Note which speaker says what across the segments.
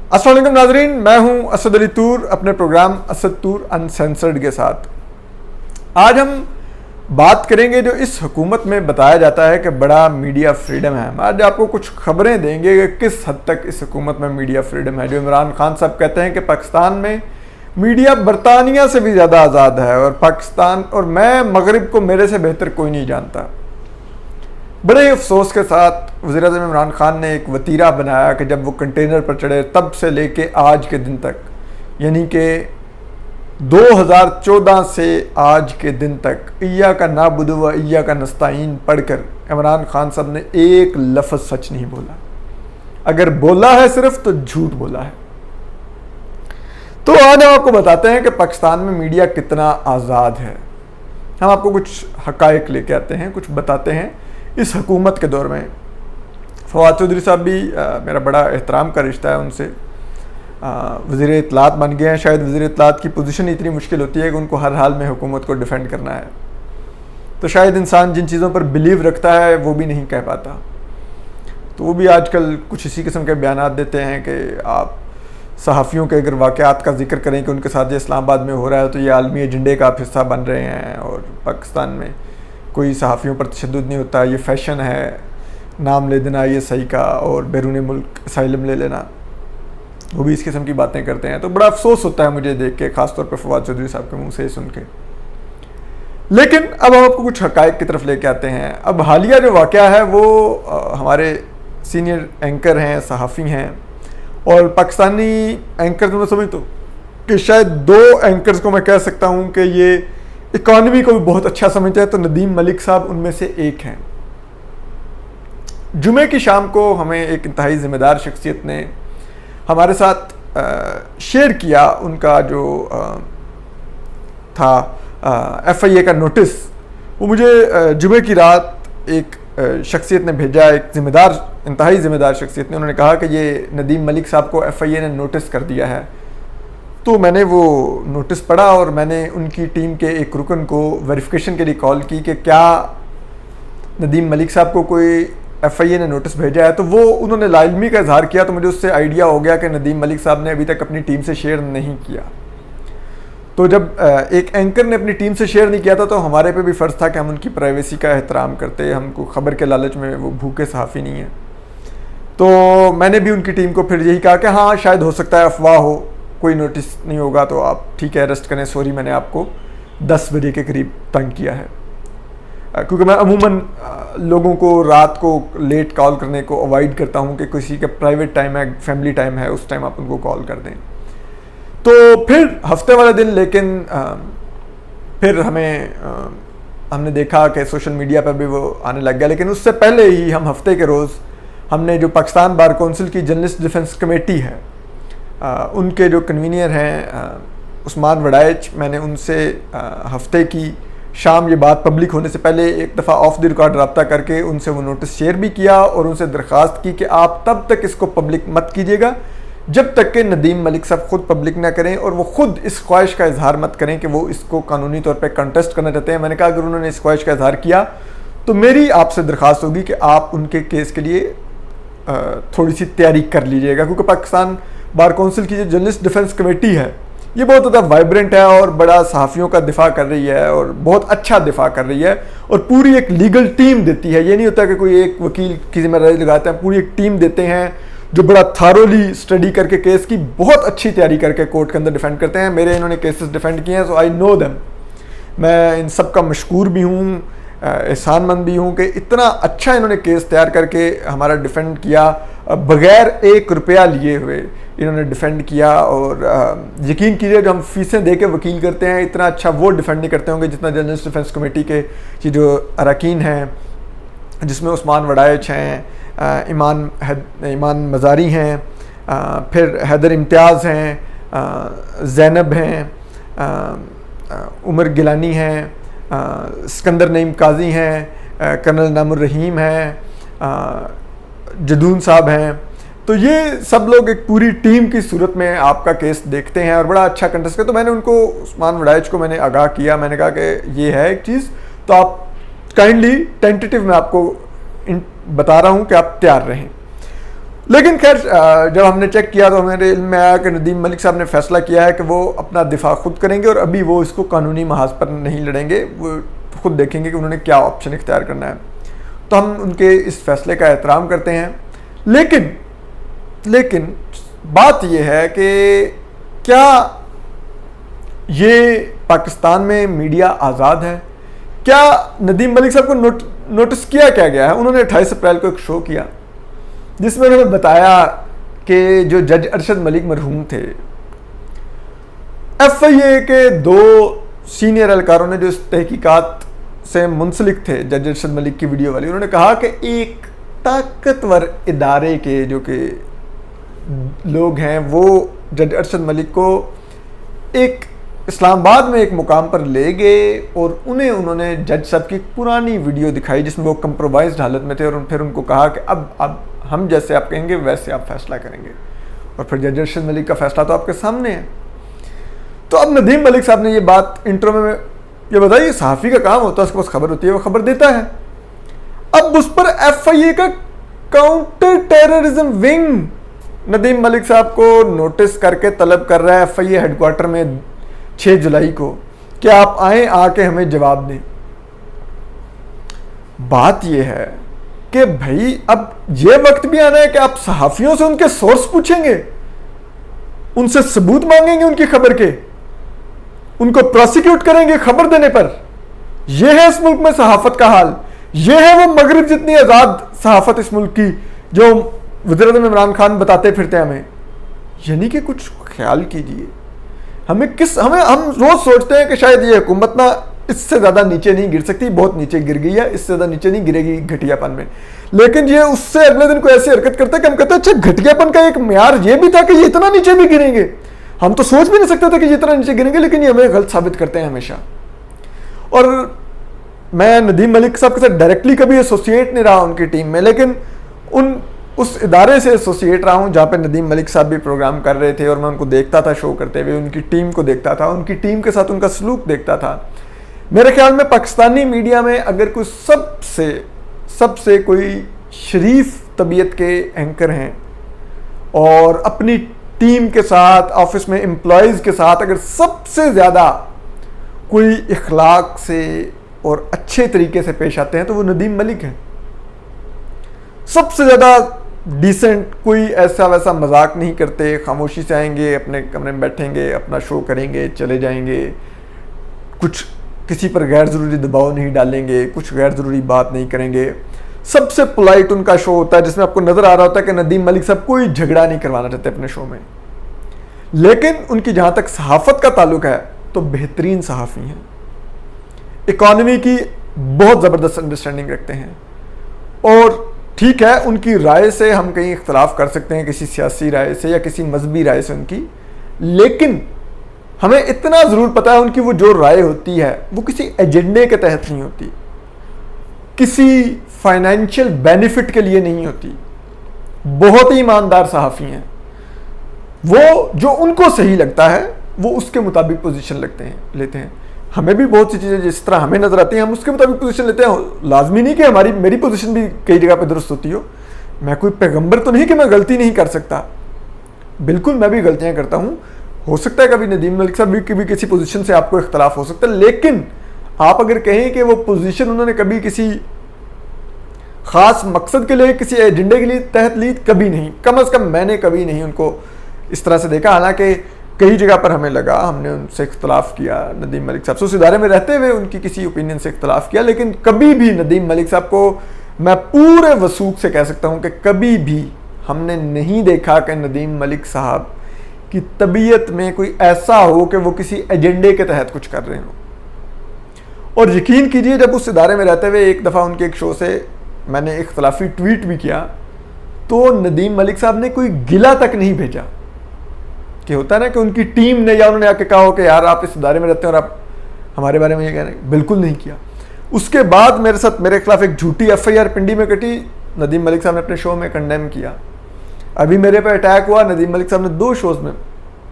Speaker 1: अस्सलाम वालेकुम नाजरीन, मैं हूं असद अली तूर अपने प्रोग्राम असद तूर अनसेंसर्ड के साथ। आज हम बात करेंगे जो इस हुकूमत में बताया जाता है कि बड़ा मीडिया फ्रीडम है। हम आज आपको कुछ खबरें देंगे कि किस हद तक इस हुकूमत में मीडिया फ्रीडम है। जो इमरान खान साहब कहते हैं कि पाकिस्तान में मीडिया बरतानिया से भी ज़्यादा आज़ाद है और पाकिस्तान और मैं मगरिब को मेरे से बेहतर कोई नहीं जानता। बड़े अफसोस के साथ वज़ीर-ए-आज़म इमरान खान ने एक वतीरा बनाया कि जब वो कंटेनर पर चढ़े तब से लेके आज के दिन तक, यानी कि 2014 से आज के दिन तक इय्या का नाबुदु व इय्या का नस्ताईन पढ़कर इमरान खान साहब ने एक लफ्ज़ सच नहीं बोला। अगर बोला है सिर्फ तो झूठ बोला है। तो आज हम आपको बताते हैं कि पाकिस्तान में मीडिया कितना आज़ाद है। हम आपको कुछ हक़ाइक़ लेके आते हैं, कुछ बताते हैं। इस हुकूमत के दौर में फवाद चौधरी साहब भी मेरा बड़ा एहतराम का रिश्ता है उनसे, वज़ीर इत्तलात बन गए हैं। शायद वज़ीर इत्तलात की पोजीशन इतनी मुश्किल होती है कि उनको हर हाल में हुकूमत को डिफेंड करना है, तो शायद इंसान जिन चीज़ों पर बिलीव रखता है वो भी नहीं कह पाता। तो वो भी आजकल कुछ इसी किस्म के बयान देते हैं कि आप सहाफ़ियों के अगर वाक़यात का जिक्र करें कि उनके साथ ये इस्लामाबाद में हो रहा है तो ये आलमी एजेंडे का आप हिस्सा बन रहे हैं और पाकिस्तान में कोई सहाफ़ियों पर तशद्दुद नहीं होता, ये फ़ैशन है नाम ले देना ये सही का और बैरून मुल्क असाइलम ले लेना। वो भी इस किस्म की बातें करते हैं। तो बड़ा अफसोस होता है मुझे देख के, ख़ासतौर पर फवाद चौधरी साहब के मुंह से सुन के। लेकिन अब हम आपको कुछ हक़ाइक़ की तरफ लेके आते हैं। अब हालिया जो वाक़या है वो हमारे सीनियर एंकर हैं, सहाफ़ी हैं और पाकिस्तानी एंकर तो मैं समझता हूँ कि शायद 2 एंकर्स को मैं कह सकता हूँ कि ये इकॉनमी को भी बहुत अच्छा समझते हैं, तो नदीम मलिक साहब उनमें से एक हैं। जुमे की शाम को हमें एक इंतहाई ज़िम्मेदार शख्सियत ने हमारे साथ शेयर किया उनका जो था FIA का नोटिस। वो मुझे जुमे की रात एक शख्सियत ने भेजा, एक ज़िम्मेदार, इंतहाई ज़िम्मेदार शख्सियत ने। उन्होंने कहा कि ये नदीम मलिक साहब को FIA ने नोटिस कर दिया है। तो मैंने वो नोटिस पढ़ा और मैंने उनकी टीम के एक रुकन को वेरिफिकेशन के लिए कॉल की कि क्या नदीम मलिक साहब को कोई FIA ने नोटिस भेजा है। तो वो उन्होंने लाइल्मी का इजहार किया, तो मुझे उससे आइडिया हो गया कि नदीम मलिक साहब ने अभी तक अपनी टीम से शेयर नहीं किया। तो जब एक एंकर ने अपनी टीम से शेयर नहीं किया था तो हमारे पे भी फ़र्ज़ था कि हम उनकी प्राइवेसी का एहतराम करते। हमको ख़बर के लालच में वो भूखे सहाफ़ी नहीं है। तो मैंने भी उनकी टीम को फिर यही कहा कि हाँ शायद हो सकता है अफवाह हो, कोई नोटिस नहीं होगा तो आप ठीक है अरेस्ट करें, सॉरी मैंने आपको 10 बजे के करीब तंग किया है। क्योंकि मैं अमूमन लोगों को रात को लेट कॉल करने को अवॉइड करता हूं कि किसी का प्राइवेट टाइम है, फैमिली टाइम है, उस टाइम आप उनको कॉल कर दें। तो फिर हफ्ते वाले दिन लेकिन फिर हमने देखा कि सोशल मीडिया पर भी वो आने लग गया। लेकिन उससे पहले ही हम हफ्ते के रोज़ हमने जो पाकिस्तान बार कौंसिल की जर्नलिस्ट डिफेंस कमेटी है उनके जो कन्वीनियर हैं उस्मान वड़ाइच, मैंने उनसे हफ्ते की शाम ये बात पब्लिक होने से पहले एक दफ़ा ऑफ द रिकॉर्ड रब्ता करके उनसे वो नोटिस शेयर भी किया और उनसे दरख्वास्त की कि आप तब तक इसको पब्लिक मत कीजिएगा जब तक कि नदीम मलिक साहब खुद पब्लिक ना करें और वो खुद इस ख्वाहिश का इजहार मत करें कि वो इसको कानूनी तौर पर कंटेस्ट करना चाहते हैं। मैंने कहा अगर उन्होंने इस ख्वाहिश का इजहार किया तो मेरी आपसे दरख्वास्त होगी कि आप उनके केस के लिए थोड़ी सी तैयारी कर लीजिएगा, क्योंकि पाकिस्तान बार कौंसिल की जो जर्नलिस्ट डिफेंस कमेटी है ये बहुत ज़्यादा वाइब्रेंट है और बड़ा सहाफ़ियों का दिफा कर रही है और बहुत अच्छा दिफा कर रही है और पूरी एक लीगल टीम देती है। ये नहीं होता कि कोई एक वकील की जिम्मेदारी लगाते हैं, पूरी एक टीम देते हैं जो बड़ा थारोली स्टडी करके केस की बहुत अच्छी तैयारी करके कोर्ट के अंदर डिफेंड करते हैं। मेरे इन्होंने केसेस डिफेंड किए हैं, सो आई नो देम। मैं इन सब का मशकूर भी हूँ, एहसानमंद भी हूँ कि इतना अच्छा इन्होंने केस तैयार करके हमारा डिफेंड किया, बग़ैर 1 रुपया लिए हुए इन्होंने डिफेंड किया। और यकीन कीजिए जो हम फीसें दे के वकील करते हैं इतना अच्छा वो डिफेंड नहीं करते होंगे जितना जर्नलिस्ट डिफेंस कमेटी के की जो अरकान हैं, जिसमें उस्मान वड़ाइच हैं, ईमान मज़ारी हैं, फिर हैदर इम्तियाज़ हैं, ज़ैनब हैं, उमर गिलानी हैं, सिकंदर नईम काजी हैं, कर्नल नामुर रहीम हैं, जदून साहब हैं। तो ये सब लोग एक पूरी टीम की सूरत में आपका केस देखते हैं और बड़ा अच्छा कंटेस्ट कर। तो मैंने उनको, उस्मान वड़ाइच को मैंने आगाह किया, मैंने कहा कि ये है एक चीज़, तो आप काइंडली टेंटेटिव में आपको बता रहा हूँ कि आप तैयार रहें। लेकिन खैर जब हमने चेक किया तो हमारे इल्म में आया कि नदीम मलिक साहब ने फैसला किया है कि वो अपना दिफा खुद करेंगे और अभी वो इसको कानूनी महाज पर नहीं लड़ेंगे, वो खुद देखेंगे कि उन्होंने क्या ऑप्शन इख्तियार करना है। तो हम उनके इस फैसले का एहतराम करते हैं। लेकिन बात यह है कि क्या ये पाकिस्तान में मीडिया आज़ाद है? क्या नदीम मलिक साहब को नोटिस किया क्या गया है? उन्होंने 28 अप्रैल को एक शो किया जिसमें उन्होंने बताया कि जो जज अरशद मलिक मरहूम थे, FIA के 2 सीनियर एहलकारों ने जो इस तहकीकात से मुंसलिक थे, जज अरशद मलिक की वीडियो वाली, उन्होंने कहा कि एक ताकतवर इदारे के जो कि लोग हैं वो जज अरशद मलिक को एक इस्लामाबाद में एक मुकाम पर ले गए और उन्होंने जज साहब की पुरानी वीडियो दिखाई जिसमें वो कंप्रोमाइज्ड हालत में थे और फिर उनको कहा कि अब हम जैसे आप कहेंगे वैसे आप फैसला करेंगे। और फिर जज अरशद मलिक का फैसला तो आपके सामने है। तो अब नदीम मलिक साहब ने ये बात इंट्रो में ये बताइए, सहाफ़ी का काम होता है, उसके पास खबर होती है, वो खबर देता है। अब उस पर FIA का counter terrorism wing Nadeem Malik साहब को नोटिस करके तलब कर रहा है FIA हेडक्वार्टर में 6 जुलाई को कि आप आए, आके हमें जवाब दें। बात यह है कि भाई अब यह वक्त भी आना है कि आप सहाफियों से उनके सोर्स पूछेंगे, उनसे सबूत मांगेंगे उनकी खबर के, उनको प्रोसिक्यूट करेंगे खबर देने पर। यह है इस मुल्क में सहाफत का हाल। यह है वो मगरिब जितनी आज़ाद सहाफत इस मुल्क की जो वज़ीर-ए-आज़म इमरान खान बताते फिरते हैं हमें। यानी कि कुछ ख्याल कीजिए, हम रोज सोचते हैं कि शायद ये हुकूमत ना इससे ज़्यादा नीचे नहीं गिर सकती, बहुत नीचे गिर गई है, इससे ज़्यादा नीचे नहीं गिरेगी घटियापन में। लेकिन ये उससे अगले दिन कोई ऐसी हरकत करता है कि हम कहते हैं अच्छा घटियापन का एक म्यार ये भी था कि ये इतना नीचे भी गिरेंगे। हम तो सोच भी नहीं सकते थे कि ये इतना नीचे गिरेंगे, लेकिन ये हमें गलत साबित करते हैं हमेशा। और मैं नदीम मलिक साहब के साथ डायरेक्टली कभी एसोसिएट नहीं रहा उनकी टीम में, लेकिन उस इदारे से एसोसिएट रहा हूँ जहाँ पे नदीम मलिक साहब भी प्रोग्राम कर रहे थे और मैं उनको देखता था शो करते हुए, उनकी टीम को देखता था, उनकी टीम के साथ उनका सलूक देखता था। मेरे ख्याल में पाकिस्तानी मीडिया में अगर कोई सबसे कोई शरीफ तबीयत के एंकर हैं और अपनी टीम के साथ, ऑफिस में एम्प्लॉयज़ के साथ अगर सबसे ज़्यादा कोई इखलाक से और अच्छे तरीके से पेश आते हैं तो वो नदीम मलिक हैं। सबसे ज़्यादा डिसेंट, कोई ऐसा वैसा मजाक नहीं करते, खामोशी से आएंगे, अपने कमरे में बैठेंगे, अपना शो करेंगे, चले जाएंगे, कुछ किसी पर गैर ज़रूरी दबाव नहीं डालेंगे, कुछ गैर ज़रूरी बात नहीं करेंगे। सबसे पोलाइट उनका शो होता है जिसमें आपको नज़र आ रहा होता है कि नदीम मलिक साहब कोई झगड़ा नहीं करवाना चाहते अपने शो में। लेकिन उनकी जहाँ तक सहाफ़त का ताल्लुक है तो बेहतरीन सहाफ़ी हैं, इकॉनमी की बहुत ज़बरदस्त अंडरस्टैंडिंग रखते हैं। और ठीक है, उनकी राय से हम कहीं इख्तलाफ कर सकते हैं, किसी सियासी राय से या किसी मजहबी राय से उनकी, लेकिन हमें इतना ज़रूर पता है उनकी वो जो राय होती है वो किसी एजेंडे के तहत नहीं होती, किसी फाइनेंशियल बेनिफिट के लिए नहीं होती। बहुत ही ईमानदार सहाफ़ी हैं वो, जो उनको सही लगता है वो उसके मुताबिक पोजीशन लेते हैं। हमें भी बहुत सी चीज़ें जिस तरह हमें नजर आती हैं हम उसके मुताबिक पोजीशन लेते हैं। लाजमी नहीं कि मेरी पोजीशन भी कई जगह पे दुरुस्त होती हो। मैं कोई पैगंबर तो नहीं कि मैं गलती नहीं कर सकता, बिल्कुल मैं भी गलतियां करता हूं। हो सकता है कभी नदीम मलिक साहब की भी किसी पोजीशन से आपको इख्तलाफ हो सकता है, लेकिन आप अगर कहें कि वो पोजीशन उन्होंने कभी किसी खास मकसद के लिए, किसी एजेंडे के लिए तहत ली, कभी नहीं, कम अज़ कम मैंने कभी नहीं उनको इस तरह से देखा। हालांकि कई जगह पर हमें लगा, हमने उनसे इख्तलाफ किया, नदीम मलिक साहब से उस इदारे में रहते हुए उनकी किसी ओपिनियन से इख्तलाफ किया, लेकिन कभी भी नदीम मलिक साहब को मैं पूरे वसूख से कह सकता हूं कि कभी भी हमने नहीं देखा कि नदीम मलिक साहब की तबीयत में कोई ऐसा हो कि वो किसी एजेंडे के तहत कुछ कर रहे हो। और यकीन कीजिए, जब उस इदारे में रहते हुए एक दफ़ा उनके एक शो से मैंने इख्तलाफी ट्वीट भी किया तो नदीम मलिक साहब ने कोई गिला तक नहीं भेजा। कि होता है ना कि उनकी टीम ने या उन्होंने आके कहा हो कि यार आप इस इदारे में रहते हैं और आप हमारे बारे में ये कह रहे हैं, बिल्कुल नहीं किया। उसके बाद मेरे खिलाफ एक झूठी FIR पिंडी में कटी, नदीम मलिक साहब ने अपने शो में कंडेम किया। अभी मेरे पे अटैक हुआ, नदीम मलिक साहब ने 2 शोज में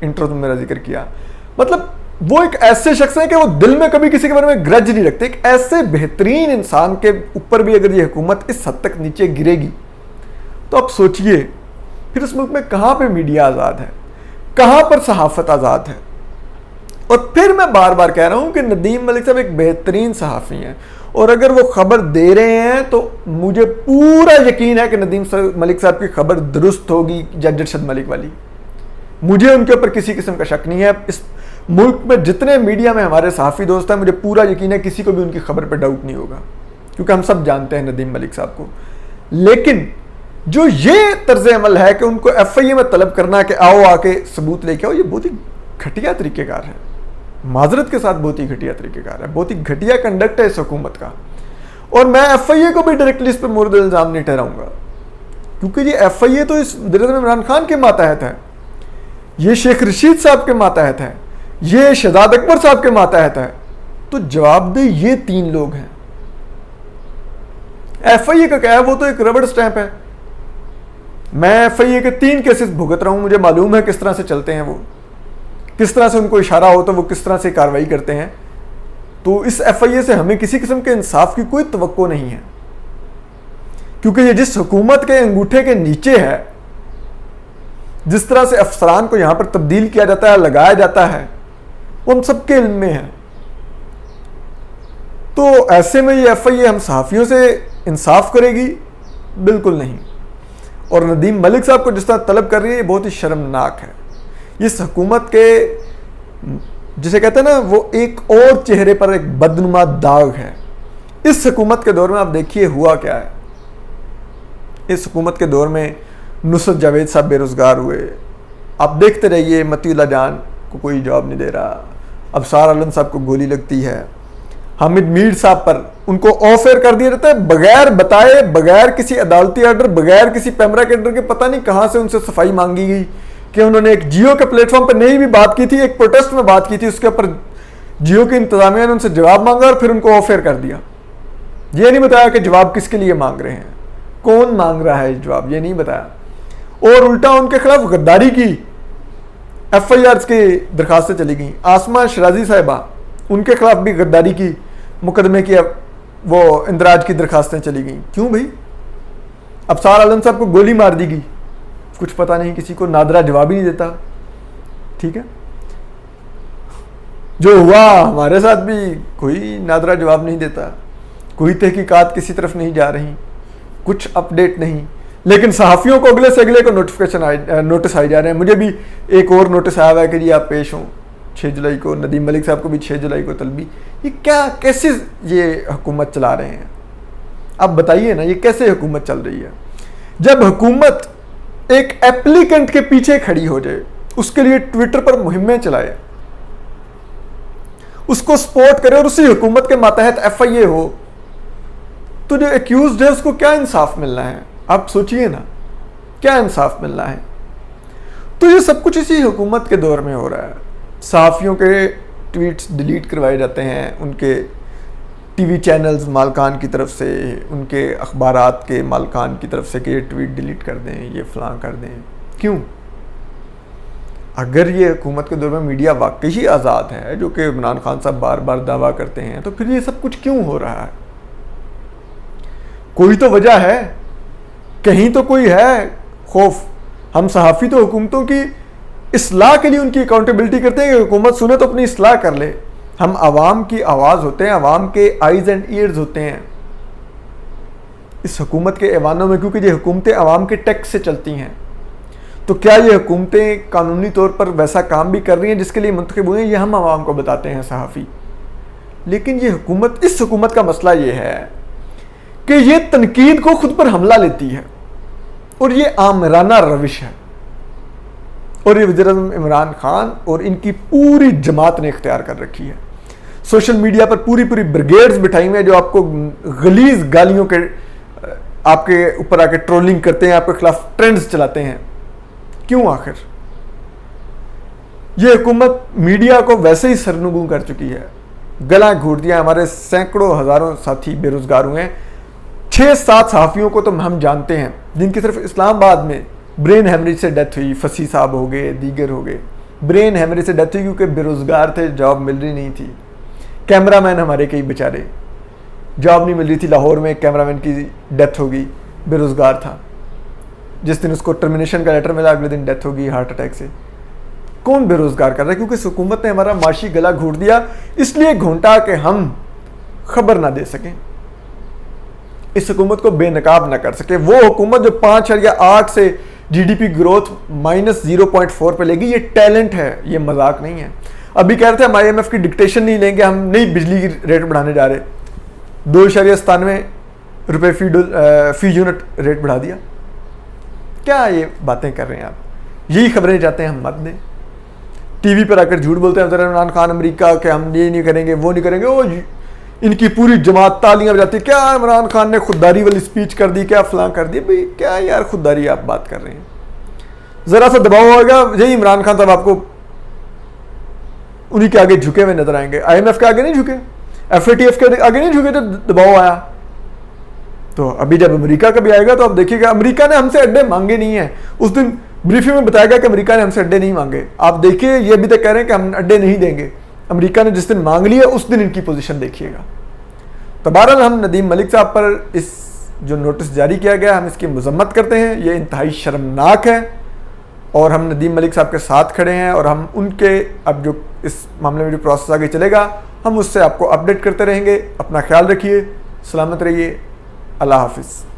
Speaker 1: इंट्रो में मेरा जिक्र किया। मतलब वो एक ऐसे शख्स हैं कि वो दिल में कभी किसी के बारे में ग्रज नहीं रखते। एक ऐसे बेहतरीन इंसान के ऊपर भी अगर ये हुकूमत इस हद तक नीचे गिरेगी तो आप सोचिए फिर उस मुल्क में कहाँ पे मीडिया आज़ाद है, कहाँ पर सहाफ़त आज़ाद है। और फिर मैं बार बार कह रहा हूँ कि नदीम मलिक साहब एक बेहतरीन सहाफ़ी हैं, और अगर वो खबर दे रहे हैं तो मुझे पूरा यकीन है कि नदीम मलिक साहब की खबर दुरुस्त होगी जज अरशद मलिक वाली। मुझे उनके ऊपर किसी किस्म का शक नहीं है। इस मुल्क में जितने मीडिया में हमारे सहाफ़ी दोस्त हैं, मुझे पूरा यकीन है किसी को भी उनकी खबर पर डाउट नहीं होगा, क्योंकि हम सब जानते हैं नदीम मलिक साहब को। लेकिन जो ये तर्ज अमल है कि उनको FIA में तलब करना कि आओ आके सबूत लेके आओ, ये बहुत ही घटिया तरीक़ेकार है, माजरत के साथ बहुत ही घटिया तरीक़ेकार है, बहुत ही घटिया कंडक्ट है इस हुकूमत का। और मैं FIA को भी डायरेक्टली इस पर मुर्द इल्ज़ाम नहीं ठहराऊंगा, क्योंकि ये FIA तो इस वज़ीर इमरान खान के मातहत है, ये शेख रशीद साहब के मातहत है, ये शहजाद अकबर साहब के मातहत है। तो जवाबदेह ये 3 लोग हैं। FIA का क्या है, वो तो एक रबड़ स्टैंप है। मैं FIA के 3 केसेस भुगत रहा हूं, मुझे मालूम है किस तरह से चलते हैं, वो किस तरह से उनको इशारा हो तो वो किस तरह से कार्रवाई करते हैं। तो इस FIA से हमें किसी किस्म के इंसाफ की कोई तवक्को नहीं है, क्योंकि ये जिस हुकूमत के अंगूठे के नीचे है, जिस तरह से अफसरान को यहां पर तब्दील किया जाता है, लगाया जाता है, वो हम सबके इल्म में है। तो ऐसे में ये FIA हम सहाफ़ियों से इंसाफ करेगी? बिल्कुल नहीं। और नदीम मलिक साहब को जिस तरह तलब कर रही है, ये बहुत ही शर्मनाक है। इस हुकूमत के, जिसे कहते हैं ना, वो एक और चेहरे पर एक बदनुमा दाग है। इस हुकूमत के दौर में आप देखिए हुआ क्या है। इस हुकूमत के दौर में नुसरत जावेद साहब बेरोज़गार हुए, आप देखते रहिए। मतीउल्लाह जान को कोई जॉब नहीं दे रहा, अबसार आलम साहब को गोली लगती है, हामिद मीर साहब पर उनको ऑफ एयर कर दिया जाता है बगैर बताए, बगैर किसी अदालती ऑर्डर, बगैर किसी पैमरा के ऑर्डर के। पता नहीं कहाँ से उनसे सफाई मांगी गई कि उन्होंने एक जियो के प्लेटफॉर्म पर नहीं भी बात की थी, एक प्रोटेस्ट में बात की थी, उसके ऊपर जियो की इंतजामिया ने उनसे जवाब मांगा और फिर उनको ऑफ एयर कर दिया। ये नहीं बताया कि जवाब किसके लिए मांग रहे हैं, कौन मांग रहा है जवाब, ये नहीं बताया। और उल्टा उनके खिलाफ गद्दारी की FIRs की दरखास्तें चली गई। आसमा शराजी साहिबा, उनके खिलाफ भी गद्दारी की मुकदमे की वो इंदराज की दरखास्तें चली गई। क्यों भाई? अबसार आलम साहब को गोली मार दी गई, कुछ पता नहीं किसी को, नादरा जवाब ही नहीं देता। ठीक है, जो हुआ हमारे साथ भी, कोई नादरा जवाब नहीं देता, कोई तहकीकात किसी तरफ नहीं जा रही, कुछ अपडेट नहीं। लेकिन सहाफ़ियों को अगले से अगले को नोटिस आए जा रहे हैं। मुझे भी एक और नोटिस आया हुआ है कि जी आप पेश हों 6 जुलाई को, नदीम मलिक साहब को भी 6 जुलाई को तलबी। ये क्या, कैसे ये हुकूमत चला रहे हैं? आप बताइए ना, ये कैसे हुकूमत चल रही है? जब हुकूमत एक एप्लीकेंट के पीछे खड़ी हो जाए, उसके लिए ट्विटर पर मुहिमें चलाए, उसको सपोर्ट करे, और उसी हुकूमत के मातहत FIA हो, तो जो एक्यूज्ड है उसको क्या इंसाफ मिलना है? आप सोचिए ना, क्या इंसाफ मिलना है? तो ये सब कुछ इसी हुकूमत के दौर में हो रहा है। सहाफ़ियों के ट्वीट्स डिलीट करवाए जाते हैं, उनके TV चैनल्स मालकान की तरफ से, उनके अखबारात के मालकान की तरफ से कि ये ट्वीट डिलीट कर दें, ये फलां कर दें। क्यों? अगर ये हुकूमत के दौर में मीडिया वाकई ही आज़ाद है, जो कि इमरान खान साहब बार बार दावा करते हैं, तो फिर ये सब कुछ क्यों हो रहा है? कोई तो वजह है, कहीं तो कोई है खौफ। हम सहाफ़ी तो हुकूमतों की इस्लाह के लिए उनकी अकाउंटेबिलिटी करते हैं कि हुकूमत सुने तो अपनी इस्लाह कर ले। हम आवाम की आवाज़ होते हैं, आवाम के आइज़ एंड ईयर्स होते हैं इस हुकूमत के ऐवानों में, क्योंकि ये हुकूमतें आवाम के टैक्स से चलती हैं। तो क्या ये हुकूमतें कानूनी तौर पर वैसा काम भी कर रही हैं जिसके लिए मुंतखब हुए हैं? ये हम आवाम को बताते हैं सहाफ़ी। लेकिन ये हुकूमत, इस हुकूमत का मसला ये है कि ये तनकीद को खुद पर हमला लेती है, और ये आमराना रविश है, और ये वज़ीर-ए-आज़म इमरान खान और इनकी पूरी जमात ने इख्तियार कर रखी है। सोशल मीडिया पर पूरी पूरी ब्रिगेड्स बिठाई हुई है जो आपको गलीज गालियों के, आपके ऊपर आके ट्रोलिंग करते हैं, आपके खिलाफ ट्रेंड्स चलाते हैं। क्यों? आखिर ये हुकूमत मीडिया को वैसे ही सरनगू कर चुकी है, गला घोट दिया। हमारे सैकड़ों हज़ारों साथी बेरोज़गार हुए हैं। 6-7 सहाफ़ियों को तो हम जानते हैं जिनकी सिर्फ इस्लामाबाद में ब्रेन हेमरेज से डेथ हुई। फसी साहब हो गए, दीगर हो गए, ब्रेन हेमरेज से डेथ हुई क्योंकि बेरोज़गार थे, जॉब मिल रही नहीं थी। कैमरामैन हमारे कई बेचारे, जॉब नहीं मिल रही थी। लाहौर में एक कैमरामैन की डेथ हो गई, बेरोज़गार था। जिस दिन उसको टर्मिनेशन का लेटर मिला अगले दिन डेथ होगी हार्ट अटैक से। कौन बेरोजगार कर रहा है? क्योंकि इस हुकूमत ने हमारा माशी गला घोट दिया, इसलिए घोंटा कि हम खबर ना दे सकें, इस हुकूमत को बेनकाब ना कर सके। वो हुकूमत जो 5.8 से जीडीपी ग्रोथ -0.4 पे लेगी, ये टैलेंट है, ये मजाक नहीं है। अभी कह रहे थे हम IMF की डिक्टेशन नहीं लेंगे, हम नहीं बिजली की रेट बढ़ाने जा रहे, 2.97 रुपये फी यूनिट रेट बढ़ा दिया। क्या ये बातें कर रहे हैं आप? यही खबरें चाहते हैं हम मत दें। टीवी पर आकर झूठ बोलते हैं इमरान खान अमेरिका के हम ये नहीं करेंगे वो नहीं करेंगे, वो इनकी पूरी जमात तालियां बजाती, क्या इमरान खान ने खुददारी वाली स्पीच कर दी, क्या फलां कर दी। भाई क्या यार खुददारी आप बात कर रहे हैं? जरा सा दबाव होगा, यही इमरान खान तब आपको उन्हीं के आगे झुके हुए नजर आएंगे। IMF के आगे नहीं झुके, FATF के आगे नहीं झुके, तो दबाव आया। तो अभी जब अमेरिका का भी आएगा तो आप देखिएगा, अमेरिका ने हमसे अड्डे मांगे नहीं है। उस दिन ब्रीफिंग में बताया गया कि अमेरिका ने हमसे अड्डे नहीं मांगे। आप देखिए, ये अभी तक कह रहे हैं कि हम अड्डे नहीं देंगे। अमेरिका ने जिस दिन मांग लिया उस दिन इनकी पोजीशन देखिएगा। तो बहरहाल हम नदीम मलिक साहब पर इस जो नोटिस जारी किया गया, हम इसकी मजम्मत करते हैं। ये इंतहाई शर्मनाक है और हम नदीम मलिक साहब के साथ खड़े हैं और हम उनके अब जो इस मामले में जो प्रोसेस आगे चलेगा हम उससे आपको अपडेट करते रहेंगे। अपना ख्याल रखिए, सलामत रहिए, अल्लाह हाफिज़।